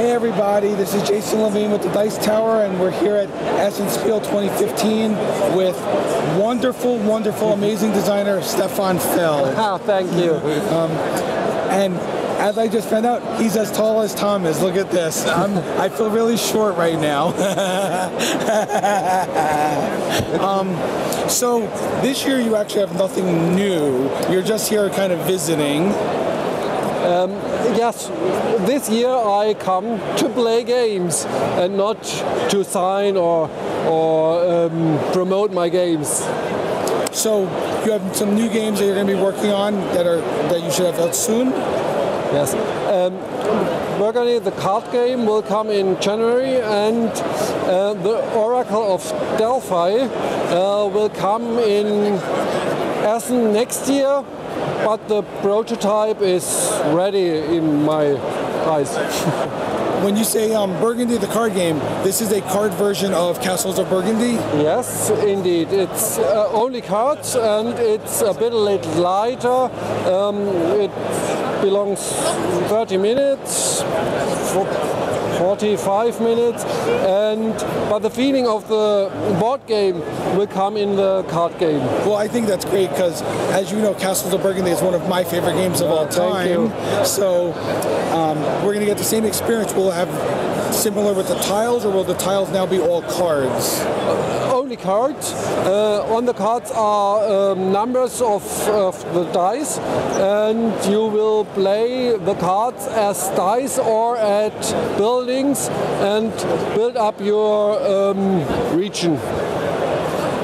Hey everybody, this is Jason Levine with the Dice Tower, and we're here at Essen Spiel 2015 with wonderful, amazing designer Stefan Feld. Thank you. And as I just found out, he's as tall as Tom is. Look at this. I feel really short right now. So this year you actually have nothing new. You're just here kind of visiting. Yes, this year I come to play games and not to sign or promote my games. So you have some new games that you're going to be working on that you should have out soon? Yes. Burgundy, the card game, will come in January, and the Oracle of Delphi will come in Essen next year. But the prototype is ready in my eyes. When you say Burgundy, the card game, this is a card version of Castles of Burgundy? Yes, indeed. It's only cards, and it's a bit lighter. It belongs 30 minutes. 45 minutes, but the feeling of the board game will come in the card game. Well, I think that's great because, as you know, Castles of Burgundy is one of my favorite games of all time. Thank you. So we're going to get the same experience. Will it have similar with the tiles, or will the tiles now be all cards? Only cards. On the cards are numbers of the dice, and you will play the cards as dice or at buildings and build up your region.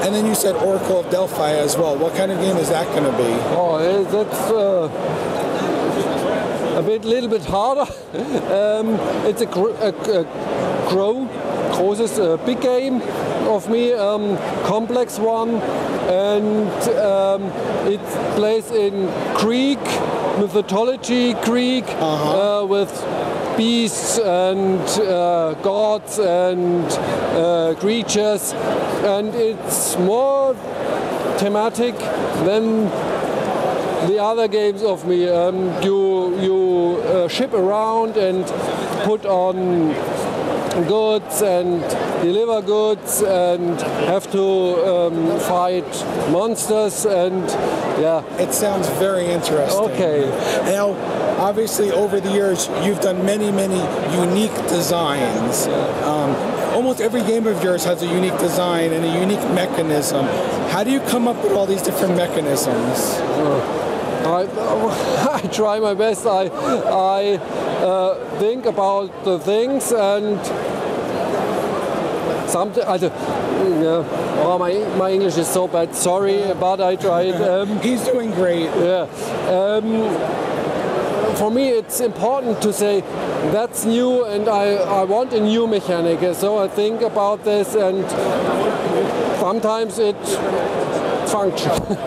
And then you said Oracle of Delphi as well. What kind of game is that going to be? Oh, that's little bit harder. It's a großes big game of me, complex one, and it plays in Greek mythology, with beasts and gods and creatures, and it's more thematic than the other games of me. You ship around and put on goods and deliver goods and have to fight monsters, and yeah. It sounds very interesting. Okay. Now, obviously over the years you've done many unique designs. Almost every game of yours has a unique design and a unique mechanism. How do you come up with all these different mechanisms? I try my best. I think about the things, and something. My English is so bad. Sorry, but I tried. He's doing great. Yeah. For me, it's important to say that's new, and I want a new mechanic. So I think about this, and sometimes it functions.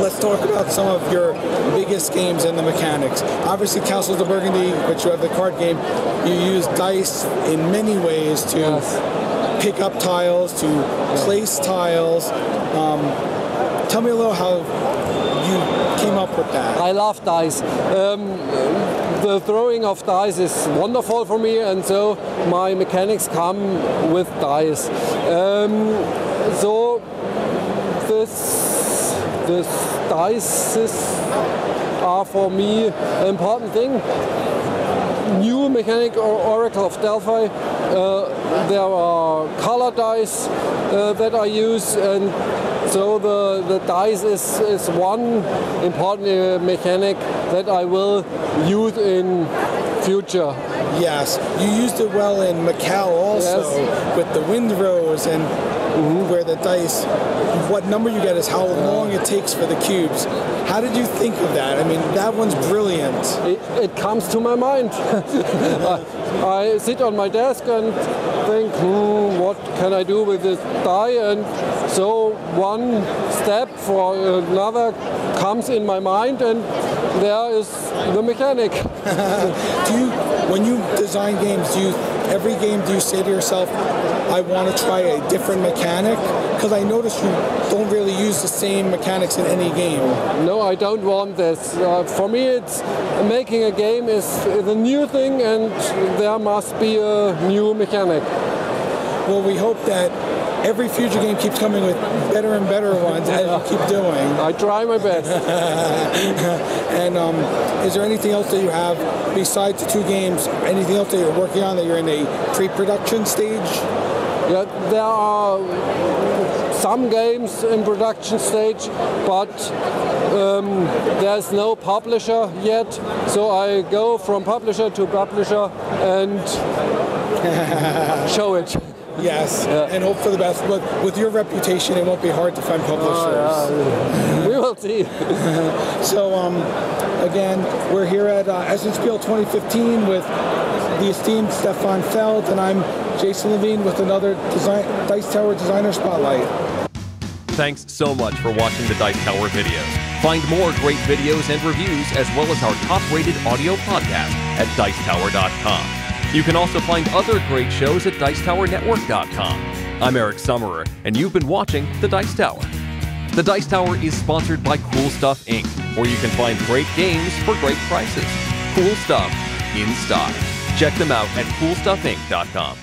Let's talk about some of your biggest games and the mechanics. Obviously, Castles of Burgundy, which you have the card game, you use dice in many ways to pick up tiles, to place tiles. Tell me a little how you came up with that. I love dice. The throwing of dice is wonderful for me, and so my mechanics come with dice. So this dice are for me an important thing. New mechanic or Oracle of Delphi. There are color dice that I use, and so the dice is one important mechanic that I will use in future. Yes, you used it well in Macau also, with the windrows and where the dice, what number you get is how long it takes for the cubes. How did you think of that? I mean, that one's brilliant. It comes to my mind. I sit on my desk and think, what can I do with this die? And so one step for another comes in my mind, and there is the mechanic. When you design games, do you every game do you say to yourself, I want to try a different mechanic? Because I notice you don't really use the same mechanics in any game. No, I don't want this. For me, it's making a game is a new thing, and there must be a new mechanic. Well, we hope that every future game keeps coming with better and better ones as you keep doing. I try my best. And is there anything else that you have besides the 2 games? Anything else that you're working on that you're in a pre-production stage? Yeah, there are some games in production stage, but there's no publisher yet. So I go from publisher to publisher and show it. Yes, and hope for the best. But with your reputation, it won't be hard to find publishers. We will see. So, again, we're here at Essen Spiel 2015 with the esteemed Stefan Feld, and I'm Jason Levine with another Dice Tower Designer Spotlight. Thanks so much for watching the Dice Tower videos. Find more great videos and reviews, as well as our top-rated audio podcast at Dicetower.com. You can also find other great shows at Dicetowernetwork.com. I'm Eric Summerer, and you've been watching The Dice Tower. The Dice Tower is sponsored by Cool Stuff Inc., where you can find great games for great prices. Cool stuff in stock. Check them out at CoolStuffInc.com.